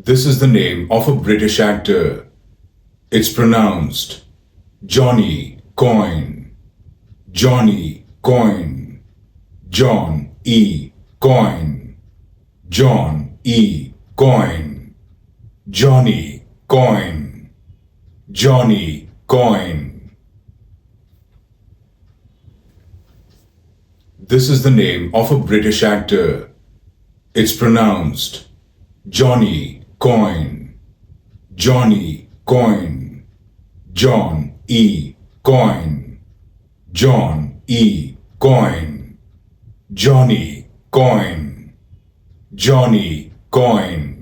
This is the name of a British actor. It's pronounced Jonny Coyne. Jonny Coyne. John E. Coyne. John E. Coyne. Jonny Coyne. Jonny Coyne. This is the name of a British actor. It's pronounced Jonny Coyne. Jonny Coyne. John E. Coyne. John E. Coyne. Jonny Coyne. Jonny Coyne.